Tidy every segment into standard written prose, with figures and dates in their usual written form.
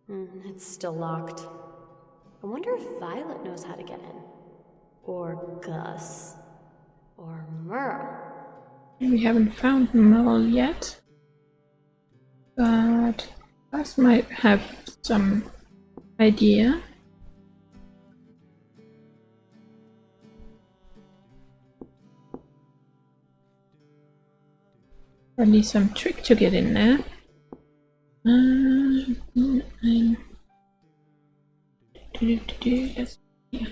It's still locked. I wonder if Violet knows how to get in. Or Gus. Or Merle. We haven't found Merle yet. But Gus might have some idea. Or at least some trick to get in there. That's here.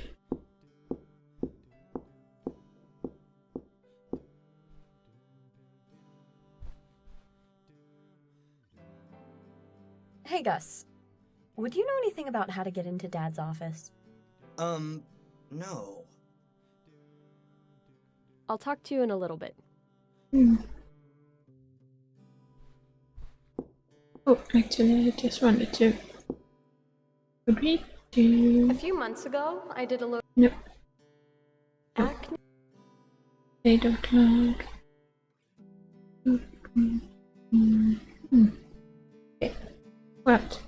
Hey, Gus. Would you know anything about how to get into Dad's office? No. I'll talk to you in a little bit. Oh, actually, I just wanted to. Could we do? A few months ago, I did a little Nope. acne. 8 o'clock. Okay. What?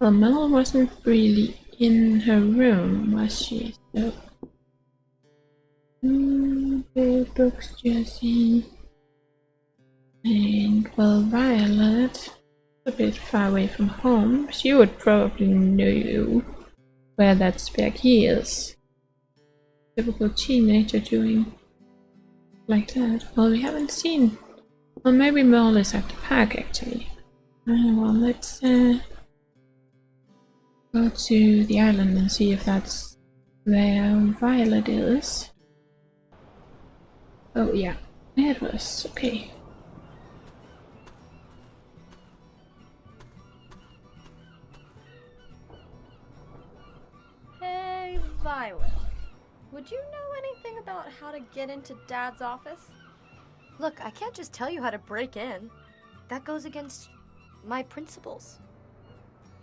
Well, Mel wasn't really in her room, was she? So. Books, Jessie. And, well, Violet. A bit far away from home. She would probably know where that spare key is. Typical teenager doing like that. Well, we haven't seen. Well, maybe Merle is at the park actually. Well, let's go to the island and see if that's where Violet is. Oh yeah, it was. Okay. Hey, Violet. Would you know anything about how to get into Dad's office? Look, I can't just tell you how to break in. That goes against my principles.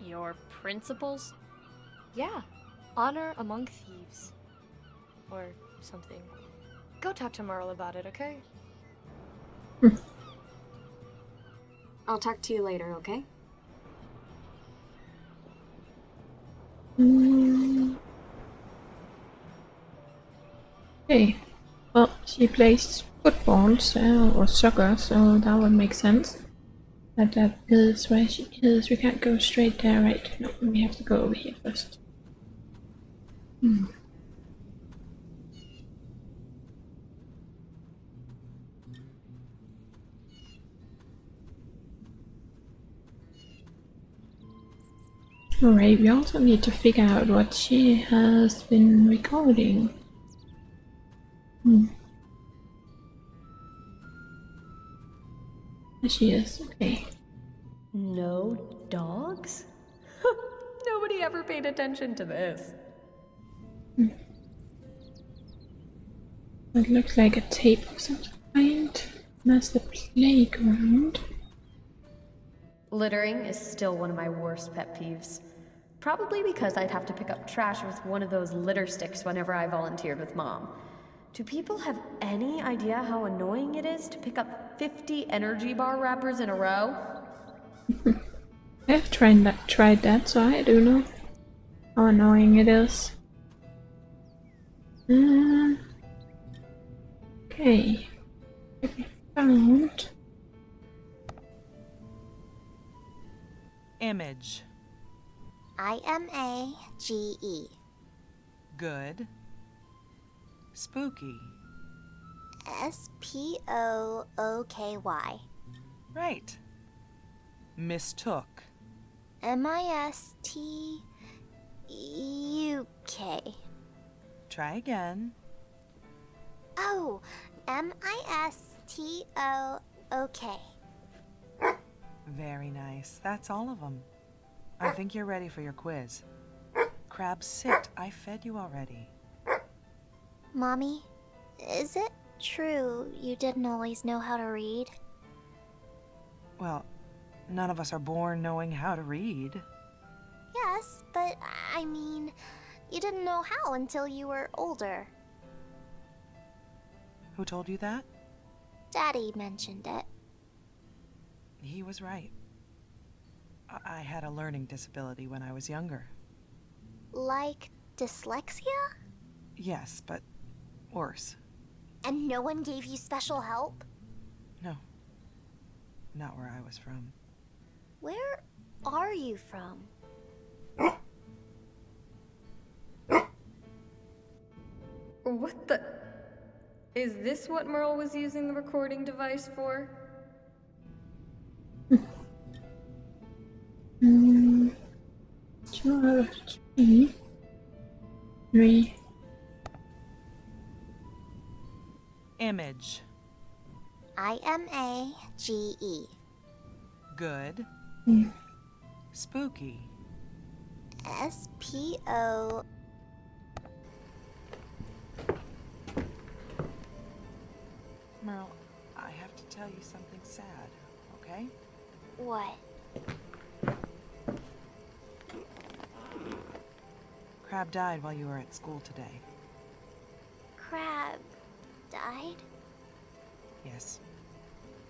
Your principles? Yeah. Honor among thieves. Or something. Go talk to Merle about it, okay? I'll talk to you later, okay? Okay. Well, she plays football, or soccer, so that would make sense. That is where she is. We can't go straight there, right? No, we have to go over here first. Alright, we also need to figure out what she has been recording. There she is, okay. No dogs? Nobody ever paid attention to this. It looks like a tape of some kind. That's the playground. Littering is still one of my worst pet peeves. Probably because I'd have to pick up trash with one of those litter sticks whenever I volunteered with Mom. Do people have any idea how annoying it is to pick up 50 energy bar wrappers in a row? I've tried that, so I do know how annoying it is. Okay. What we found. Image. IMAGE. Good. Spooky. SPOOKY. Right. Mistook. MISTUK. Try again. Oh, MISTOOK. Very nice. That's all of them. I think you're ready for your quiz. Crab, sit. I fed you already. Mommy, is it true you didn't always know how to read? Well, none of us are born knowing how to read. Yes, but I mean, you didn't know how until you were older. Who told you that? Daddy mentioned it. He was right. I had a learning disability when I was younger. Like dyslexia? Yes, but worse. And no one gave you special help? No. Not where I was from. Where are you from? What the? Is this what Merle was using the recording device for? Two out of three. Three. Image. IMAGE. Good. Spooky. SPO. Merle, I have to tell you something sad, okay? What? Crab died while you were at school today. Crab died? Yes.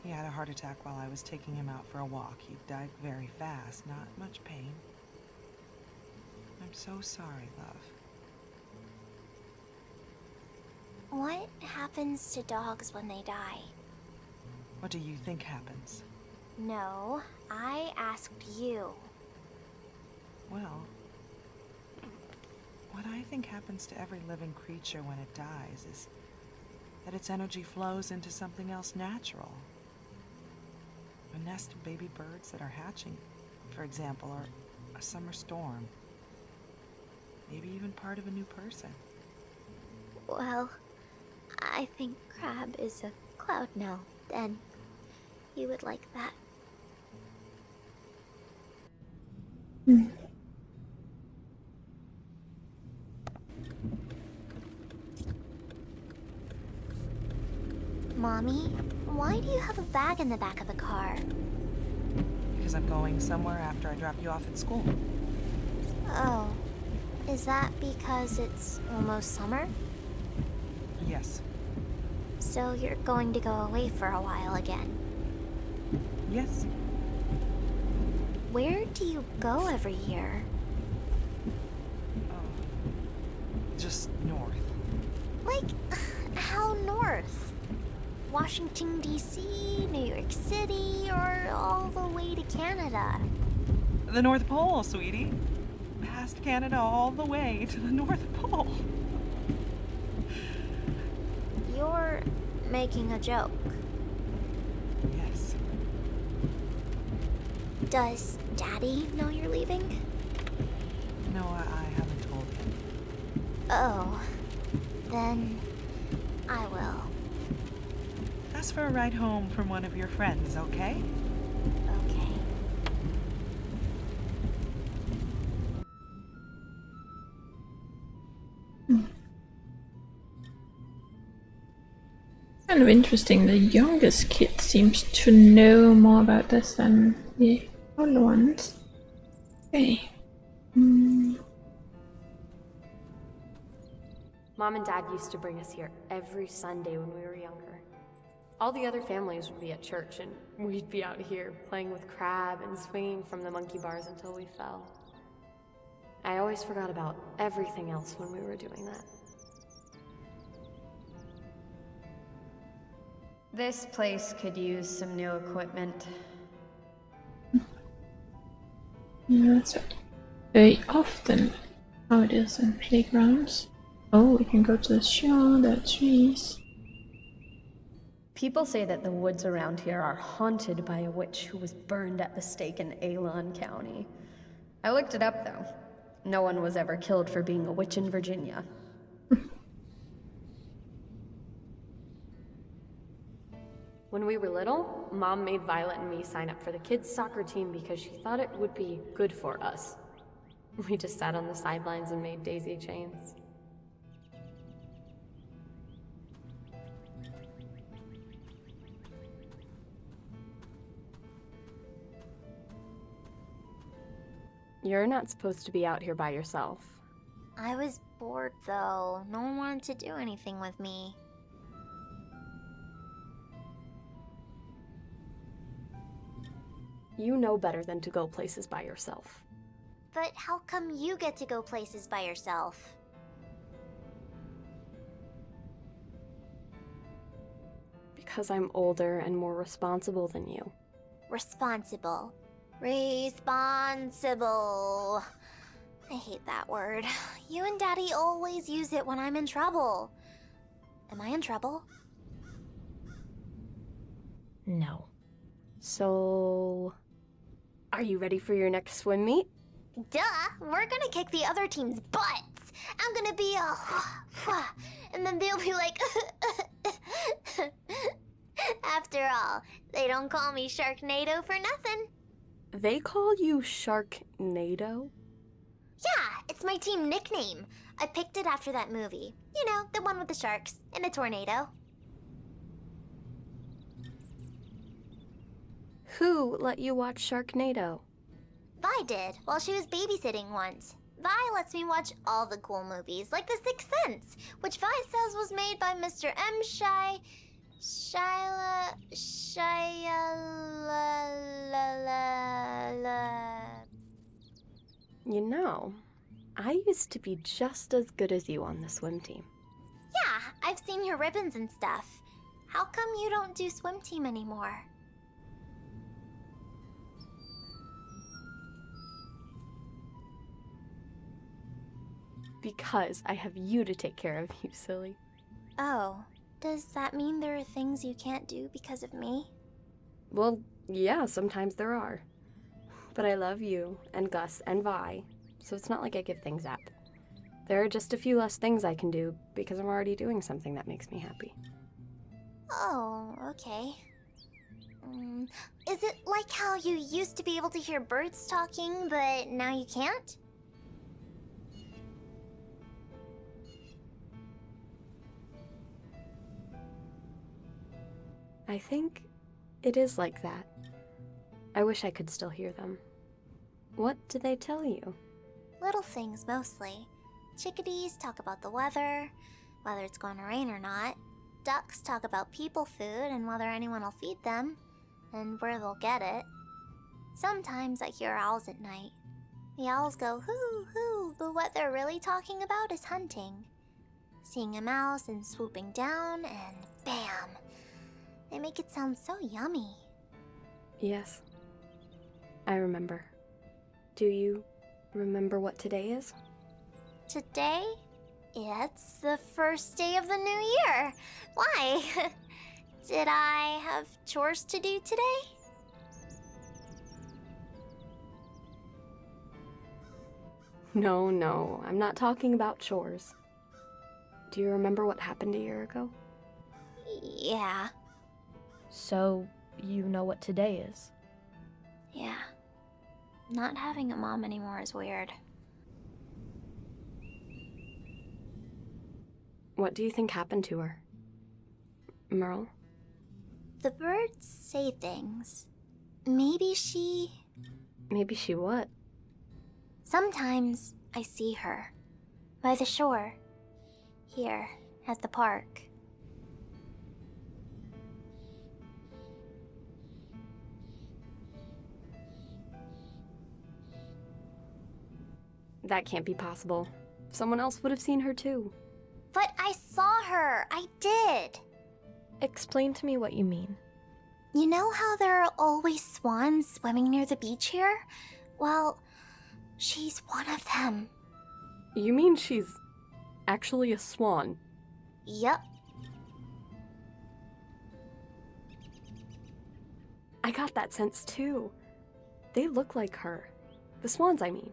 He had a heart attack while I was taking him out for a walk. He died very fast, not much pain. I'm so sorry, love. What happens to dogs when they die? What do you think happens? No, I asked you. Well, what I think happens to every living creature when it dies is that its energy flows into something else natural. A nest of baby birds that are hatching, for example, or a summer storm. Maybe even part of a new person. Well, I think Crab is a cloud now, then. You would like that. Mommy, why do you have a bag in the back of the car? Because I'm going somewhere after I drop you off at school. Oh, is that because it's almost summer? Yes. So you're going to go away for a while again. Yes. Where do you go every year? Just north. Like, how north? Washington, D.C., New York City, or all the way to Canada? The North Pole, sweetie. Past Canada all the way to the North Pole. You're making a joke. Yes. Does Daddy know you're leaving? No, I haven't told him. Oh, then I will. Ask for a ride home from one of your friends, okay? Okay. Kind of interesting. The youngest kid seems to know more about this than the older ones. Okay. Mom and Dad used to bring us here every Sunday when we were younger. All the other families would be at church, and we'd be out here playing with Crab and swinging from the monkey bars until we fell. I always forgot about everything else when we were doing that. This place could use some new equipment. Yeah, that's very often how it is in playgrounds. Oh, we can go to the shore, there are trees. People say that the woods around here are haunted by a witch who was burned at the stake in Avon County. I looked it up, though. No one was ever killed for being a witch in Virginia. When we were little, Mom made Violet and me sign up for the kids' soccer team because she thought it would be good for us. We just sat on the sidelines and made daisy chains. You're not supposed to be out here by yourself. I was bored, though. No one wanted to do anything with me. You know better than to go places by yourself. But how come you get to go places by yourself? Because I'm older and more responsible than you. Responsible. Responsible. I hate that word. You and Daddy always use it when I'm in trouble. Am I in trouble? No. So, are you ready for your next swim meet? Duh! We're gonna kick the other team's butts! I'm gonna be and then they'll be like, After all, they don't call me Sharknado for nothing. They call you Sharknado? Yeah, it's my team nickname. I picked it after that movie. You know, the one with the sharks and a tornado. Who let you watch Sharknado? Vi did, while she was babysitting once. Vi lets me watch all the cool movies, like The Sixth Sense, which Vi says was made by Mr. M. You know, I used to be just as good as you on the swim team. Yeah, I've seen your ribbons and stuff. How come you don't do swim team anymore? Because I have you to take care of, you silly. Oh, does that mean there are things you can't do because of me? Well, yeah, sometimes there are. But I love you, and Gus, and Vi, so it's not like I give things up. There are just a few less things I can do because I'm already doing something that makes me happy. Oh, okay. Is it like how you used to be able to hear birds talking, but now you can't? I think it is like that. I wish I could still hear them. What do they tell you? Little things mostly. Chickadees talk about the weather, whether it's going to rain or not. Ducks talk about people food and whether anyone will feed them, and where they'll get it. Sometimes I hear owls at night. The owls go hoo hoo, but what they're really talking about is hunting. Seeing a mouse and swooping down, and bam! They make it sound so yummy. Yes, I remember. Do you remember what today is? Today? It's the first day of the new year. Why? Did I have chores to do today? No, I'm not talking about chores. Do you remember what happened a year ago? Yeah. So, you know what today is? Yeah. Not having a mom anymore is weird. What do you think happened to her? Merle? The birds say things. Maybe she... Maybe she what? Sometimes I see her. By the shore. Here, at the park. That can't be possible. Someone else would have seen her too. But I saw her! I did! Explain to me what you mean. You know how there are always swans swimming near the beach here? Well, she's one of them. You mean she's actually a swan? Yup. I got that sense too. They look like her. The swans, I mean.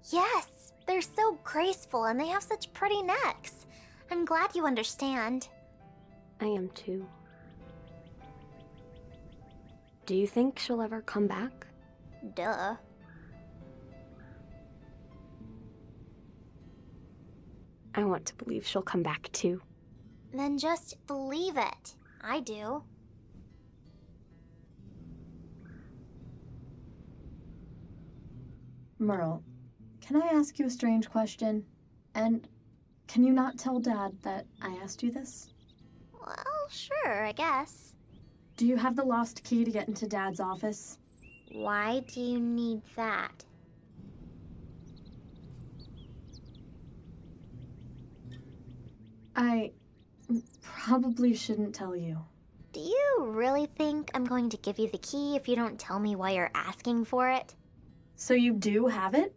Yes, they're so graceful and they have such pretty necks. I'm glad you understand. I am too. Do you think she'll ever come back? Duh. I want to believe she'll come back too. Then just believe it. I do. Merle, can I ask you a strange question? And can you not tell Dad that I asked you this? Well, sure, I guess. Do you have the lost key to get into Dad's office? Why do you need that? I probably shouldn't tell you. Do you really think I'm going to give you the key if you don't tell me why you're asking for it? So you do have it?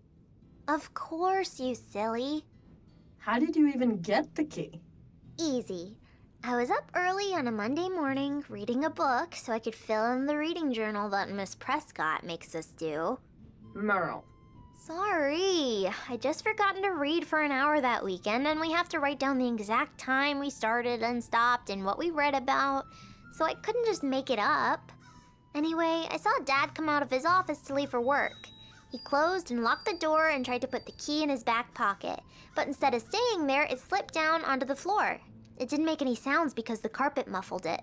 Of course, you silly. How did you even get the key? Easy. I was up early on a Monday morning reading a book so I could fill in the reading journal that Miss Prescott makes us do. Merle. Sorry, I just forgotten to read for an hour that weekend, and we have to write down the exact time we started and stopped and what we read about, so I couldn't just make it up. Anyway, I saw Dad come out of his office to leave for work. He closed and locked the door and tried to put the key in his back pocket, but instead of staying there, it slipped down onto the floor. It didn't make any sounds because the carpet muffled it.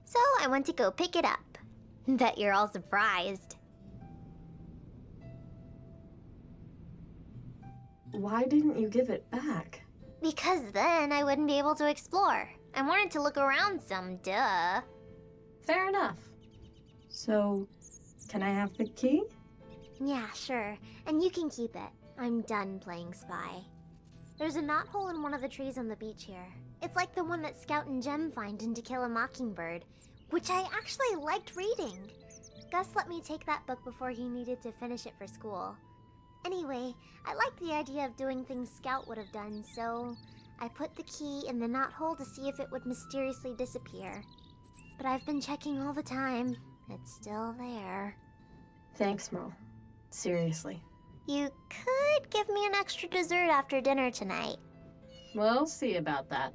So I went to go pick it up. Bet you're all surprised. Why didn't you give it back? Because then I wouldn't be able to explore. I wanted to look around some, duh. Fair enough. So, can I have the key? Yeah, sure. And you can keep it. I'm done playing spy. There's a knothole in one of the trees on the beach here. It's like the one that Scout and Jem find in To Kill a Mockingbird, which I actually liked reading. Gus let me take that book before he needed to finish it for school. Anyway, I liked the idea of doing things Scout would have done, so I put the key in the knothole to see if it would mysteriously disappear. But I've been checking all the time. It's still there. Thanks, Merle. Seriously. You could give me an extra dessert after dinner tonight. We'll see about that.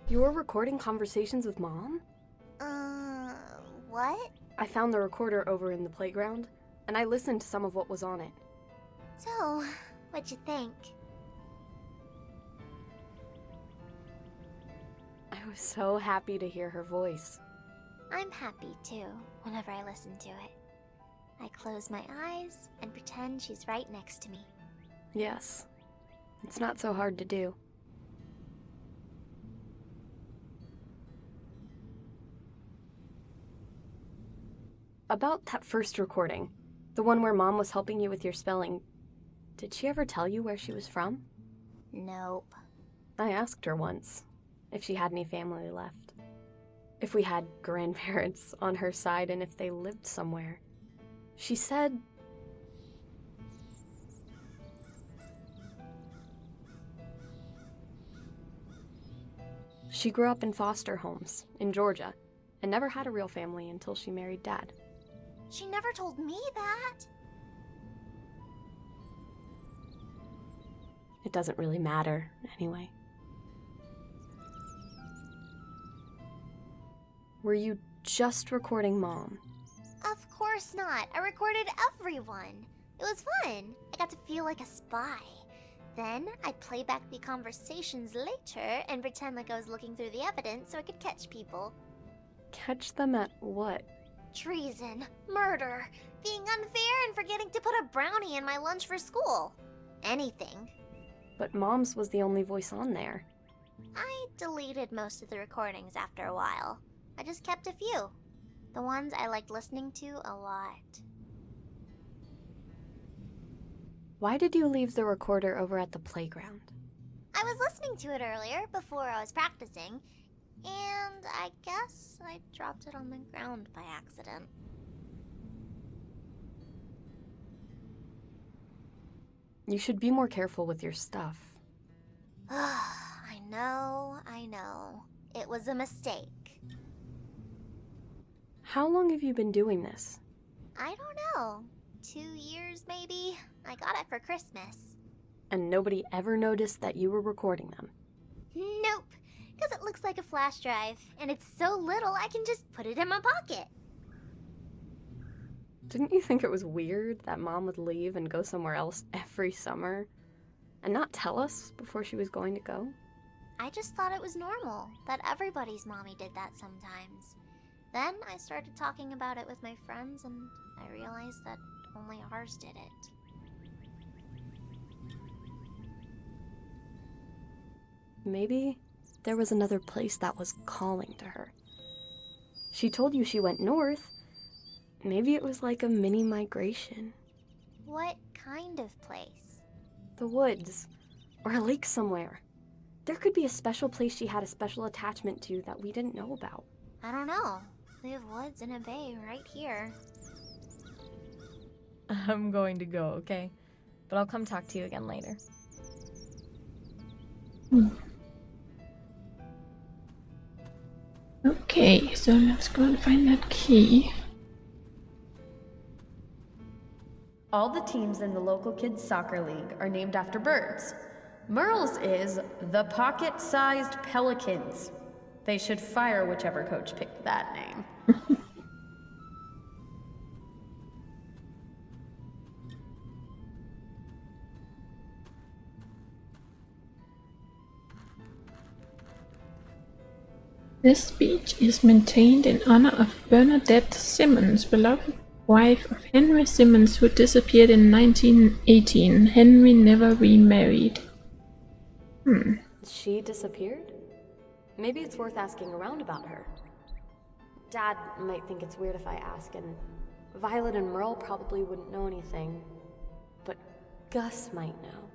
You're recording conversations with Mom? What? I found the recorder over in the playground, and I listened to some of what was on it. So, what'd you think? I was so happy to hear her voice. I'm happy too, whenever I listen to it. I close my eyes and pretend she's right next to me. Yes, it's not so hard to do. About that first recording, the one where Mom was helping you with your spelling, did she ever tell you where she was from? Nope. I asked her once if she had any family left, if we had grandparents on her side, and if they lived somewhere. She said she grew up in foster homes in Georgia and never had a real family until she married Dad. She never told me that. It doesn't really matter anyway. Were you just recording Mom? Of course not. I recorded everyone. It was fun. I got to feel like a spy. Then I'd play back the conversations later and pretend like I was looking through the evidence so I could catch people. Catch them at what? Treason, murder, being unfair, and forgetting to put a brownie in my lunch for school. Anything. But Mom's was the only voice on there. I deleted most of the recordings after a while. I just kept a few. The ones I liked listening to a lot. Why did you leave the recorder over at the playground? I was listening to it earlier before I was practicing, and I guess I dropped it on the ground by accident. You should be more careful with your stuff. I know. It was a mistake. How long have you been doing this? I don't know. 2 years, maybe? I got it for Christmas. And nobody ever noticed that you were recording them? Nope, because it looks like a flash drive, and it's so little I can just put it in my pocket. Didn't you think it was weird that Mom would leave and go somewhere else every summer and not tell us before she was going to go? I just thought it was normal, that everybody's mommy did that sometimes. Then I started talking about it with my friends, and I realized that only ours did it. Maybe there was another place that was calling to her. She told you she went north. Maybe it was like a mini migration. What kind of place? The woods. Or a lake somewhere. There could be a special place she had a special attachment to that we didn't know about. I don't know. We have woods and a bay right here. I'm going to go, okay? But I'll come talk to you again later. Okay, so let's go and find that key. All the teams in the local kids' soccer league are named after birds. Merle's is the pocket-sized pelicans. They should fire whichever coach picked that name. This beach is maintained in honor of Bernadette Simmons, beloved wife of Henry Simmons, who disappeared in 1918. Henry never remarried. She disappeared? Maybe it's worth asking around about her. Dad might think it's weird if I ask, and Violet and Merle probably wouldn't know anything. But Gus might know.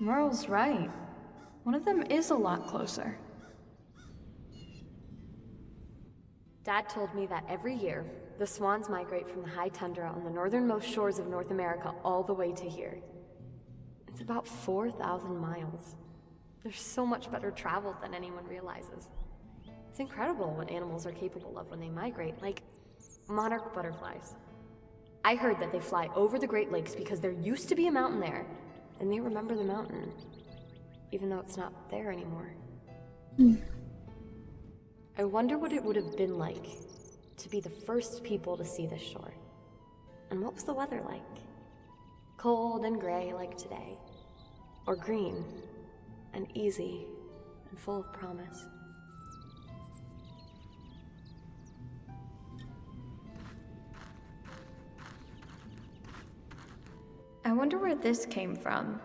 Merle's right. One of them is a lot closer. Dad told me that every year, the swans migrate from the high tundra on the northernmost shores of North America all the way to here. It's about 4,000 miles. They're so much better traveled than anyone realizes. It's incredible what animals are capable of when they migrate, like monarch butterflies. I heard that they fly over the Great Lakes because there used to be a mountain there, and they remember the mountain, even though it's not there anymore. I wonder what it would have been like to be the first people to see this shore. And what was the weather like? Cold and gray like today? Or green and easy and full of promise? I wonder where this came from.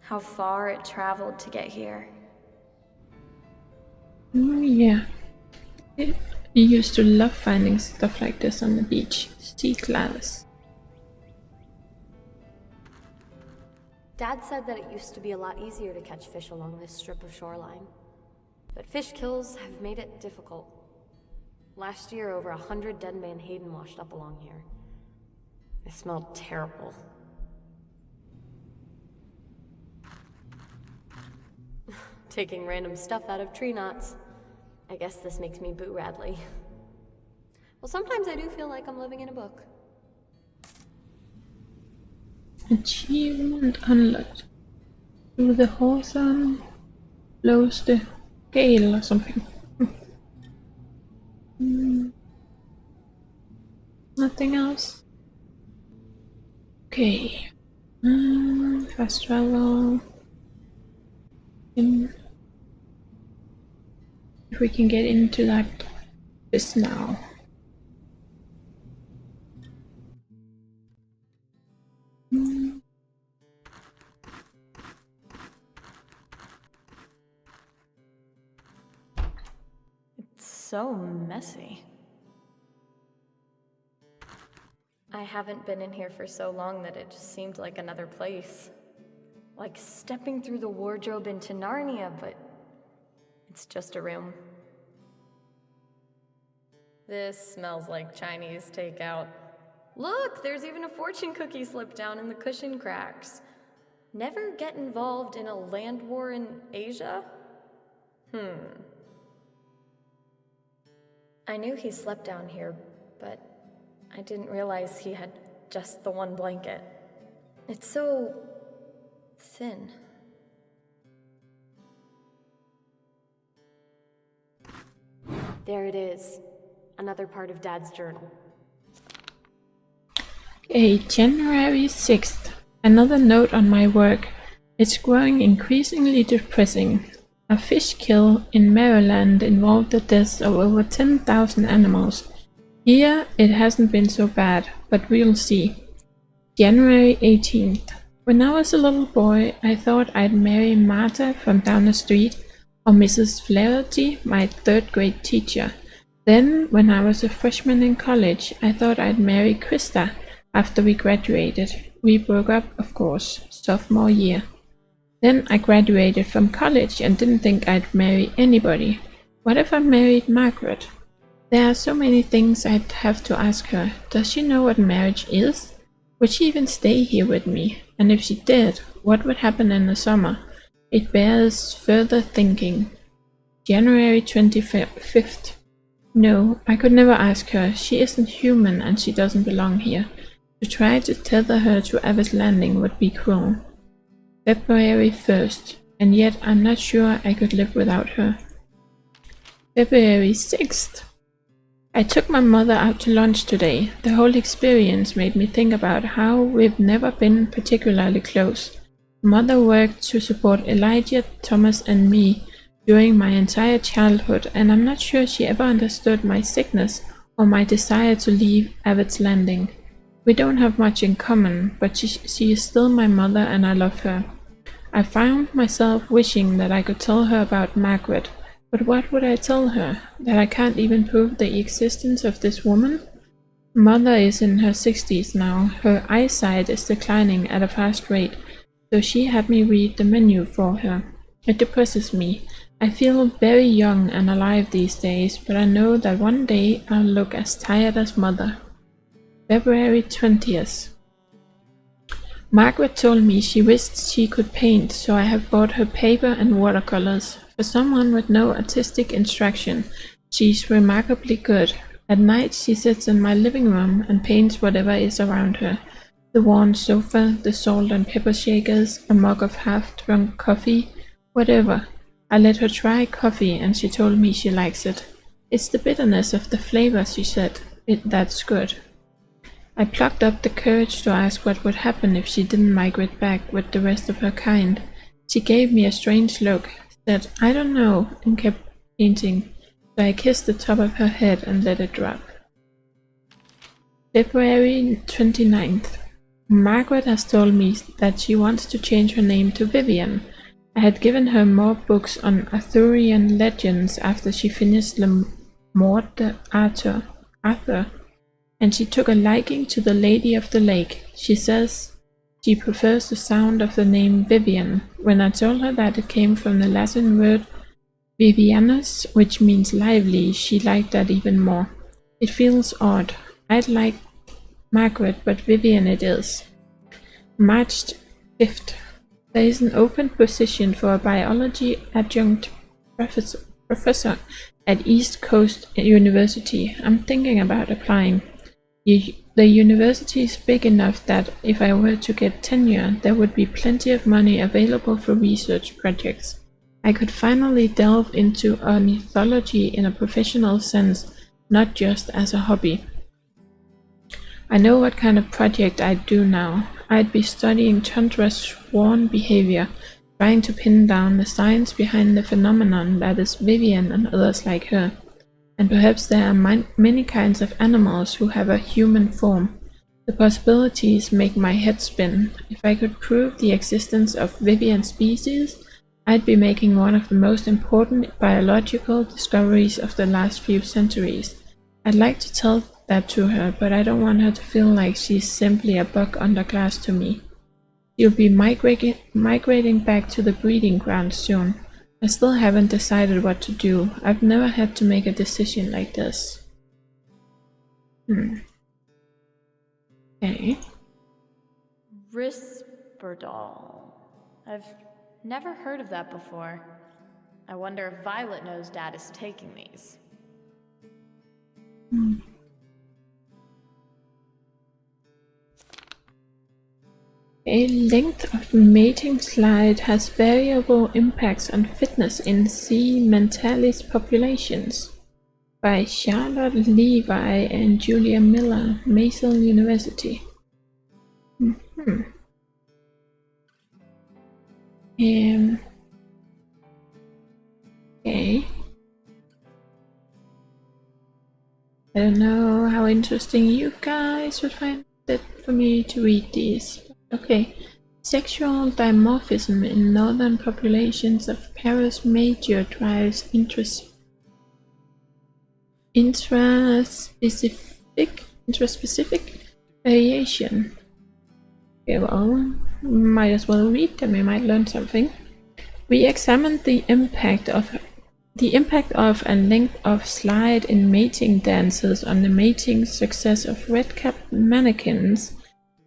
How far it traveled to get here. Oh yeah. He used to love finding stuff like this on the beach. Sea glass. Dad said that it used to be a lot easier to catch fish along this strip of shoreline. But fish kills have made it difficult. Last year, over 100 dead menhaden washed up along here. It smelled terrible. Taking random stuff out of tree knots. I guess this makes me Boo Radley. Well, sometimes I do feel like I'm living in a book. Achievement unlocked. Through the hawthorn blows the gale or something. Nothing else. Okay. Fast travel. If we can get into that just now. It's so messy. I haven't been in here for so long that it just seemed like another place. Like stepping through the wardrobe into Narnia, but it's just a room. This smells like Chinese takeout. Look, there's even a fortune cookie slipped down in the cushion cracks. Never get involved in a land war in Asia? I knew he slept down here, but I didn't realize he had just the one blanket. It's so thin. There it is. Another part of Dad's journal. Okay, January 6th. Another note on my work. It's growing increasingly depressing. A fish kill in Maryland involved the deaths of over 10,000 animals. Here it hasn't been so bad, but we'll see. January 18th. When I was a little boy, I thought I'd marry Martha from down the street, or Mrs. Flaherty, my third grade teacher. Then, when I was a freshman in college, I thought I'd marry Krista after we graduated. We broke up, of course, sophomore year. Then I graduated from college and didn't think I'd marry anybody. What if I married Margaret? There are so many things I'd have to ask her. Does she know what marriage is? Would she even stay here with me? And if she did, what would happen in the summer? It bears further thinking. January 25th. No, I could never ask her. She isn't human and she doesn't belong here. To try to tether her to Abbott's Landing would be cruel. February 1st. And yet I'm not sure I could live without her. February 6th. I took my mother out to lunch today. The whole experience made me think about how we've never been particularly close. Mother worked to support Elijah, Thomas and me during my entire childhood, and I'm not sure she ever understood my sickness or my desire to leave Abbott's Landing. We don't have much in common, but she is still my mother and I love her. I found myself wishing that I could tell her about Margaret. But what would I tell her? That I can't even prove the existence of this woman? Mother is in her 60s now. Her eyesight is declining at a fast rate, so she had me read the menu for her. It depresses me. I feel very young and alive these days, but I know that one day I'll look as tired as Mother. February 20th. Margaret told me she wished she could paint, so I have bought her paper and watercolors. For someone with no artistic instruction, she's remarkably good. At night she sits in my living room and paints whatever is around her. The worn sofa, the salt and pepper shakers, a mug of half-drunk coffee, whatever. I let her try coffee and she told me she likes it. It's the bitterness of the flavor, she said. That's good. I plucked up the courage to ask what would happen if she didn't migrate back with the rest of her kind. She gave me a strange look, said, I don't know, and kept painting, so I kissed the top of her head and let it drop. February 29th. Margaret has told me that she wants to change her name to Vivian. I had given her more books on Arthurian legends after she finished Le Morte d'Arthur, and she took a liking to the Lady of the Lake. She says she prefers the sound of the name Vivian. When I told her that it came from the Latin word Vivianus, which means lively, she liked that even more. It feels odd. I'd like Margaret, but Vivian it is. March 5th. There is an open position for a biology adjunct professor at East Coast University. I'm thinking about applying. The university is big enough that if I were to get tenure, there would be plenty of money available for research projects. I could finally delve into ornithology in a professional sense, not just as a hobby. I know what kind of project I'd do now. I'd be studying Tundra's sworn behavior, trying to pin down the science behind the phenomenon that is Vivian and others like her. And perhaps there are many kinds of animals who have a human form. The possibilities make my head spin. If I could prove the existence of Vivian species, I'd be making one of the most important biological discoveries of the last few centuries. I'd like to tell that to her, but I don't want her to feel like she's simply a bug under glass to me. She'll be migrating back to the breeding grounds soon. I still haven't decided what to do. I've never had to make a decision like this. Okay. Risperdal. I've never heard of that before. I wonder if Violet knows Dad is taking these. A length of mating slide has variable impacts on fitness in C. mentalis populations. By Charlotte Levi and Julia Miller, Mason University. Okay. I don't know how interesting you guys would find it for me to read these. Okay. Sexual dimorphism in northern populations of Paris major drives intraspecific variation. Okay, well, might as well read them, we might learn something. We examined the impact of and length of slide in mating dances on the mating success of red-capped mannequins.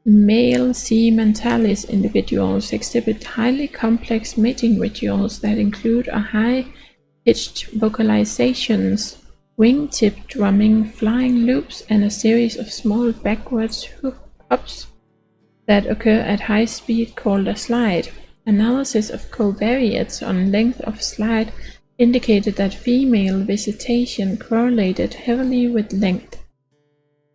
Male C. mentalis individuals exhibit highly complex mating rituals that include a high-pitched vocalizations, wingtip drumming, flying loops, and a series of small backwards hops that occur at high speed called a slide. Analysis of covariates on length of slide indicated that female visitation correlated heavily with length.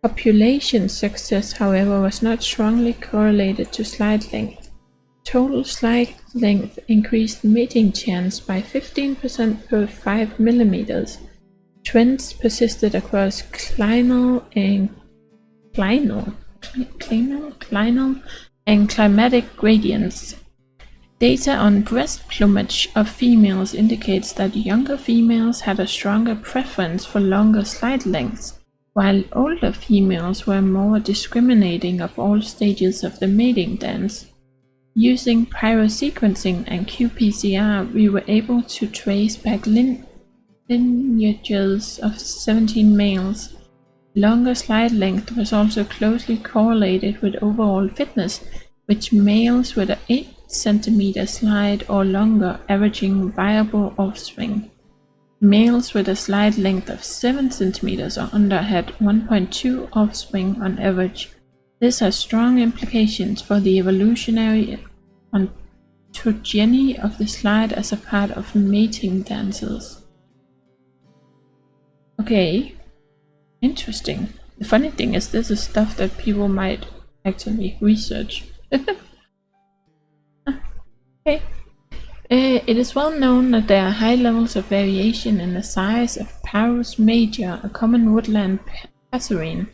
Copulation success, however, was not strongly correlated to slide length. Total slide length increased mating chance by 15% per 5 mm. Trends persisted across clinal and climatic gradients. Data on breast plumage of females indicates that younger females had a stronger preference for longer slide lengths, while older females were more discriminating of all stages of the mating dance. Using pyrosequencing and qPCR, we were able to trace back lineages of 17 males. Longer slide length was also closely correlated with overall fitness, with males with an 8 cm slide or longer averaging viable offspring. Males with a slide length of 7 cm or under had 1.2 offspring on average. This has strong implications for the evolutionary ontogeny of the slide as a part of mating dances. Okay, interesting. The funny thing is, this is stuff that people might actually research. Okay. It is well known that there are high levels of variation in the size of Parus major, a common woodland passerine.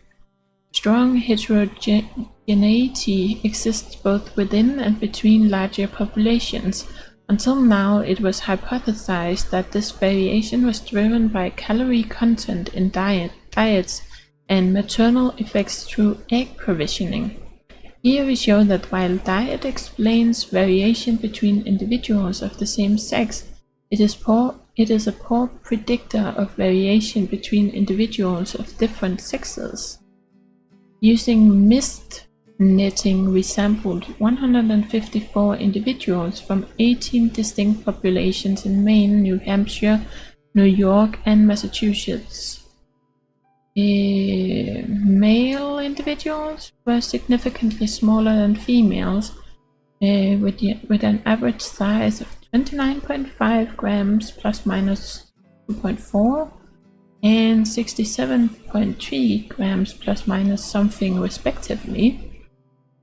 Strong heterogeneity exists both within and between larger populations. Until now, it was hypothesized that this variation was driven by calorie content in diets and maternal effects through egg provisioning. Here we show that while diet explains variation between individuals of the same sex, it is a poor predictor of variation between individuals of different sexes. Using mist netting, we sampled 154 individuals from 18 distinct populations in Maine, New Hampshire, New York, and Massachusetts. Male individuals were significantly smaller than females, with an average size of 29.5 grams plus minus 2.4 and 67.3 grams plus minus something respectively.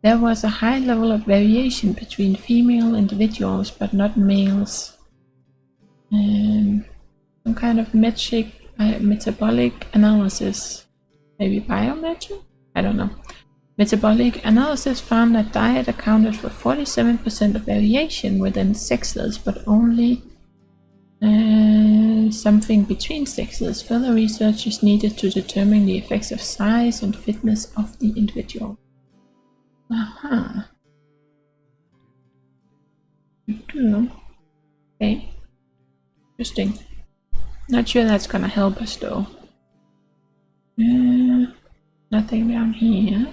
There was a high level of variation between female individuals but not males. Some kind of metabolic analysis, maybe biometric? I don't know. Metabolic analysis found that diet accounted for 47% of variation within sexes, but only something between sexes. Further research is needed to determine the effects of size and fitness of the individual. Aha. Okay. Interesting. Not sure that's gonna help us though. Nothing down here.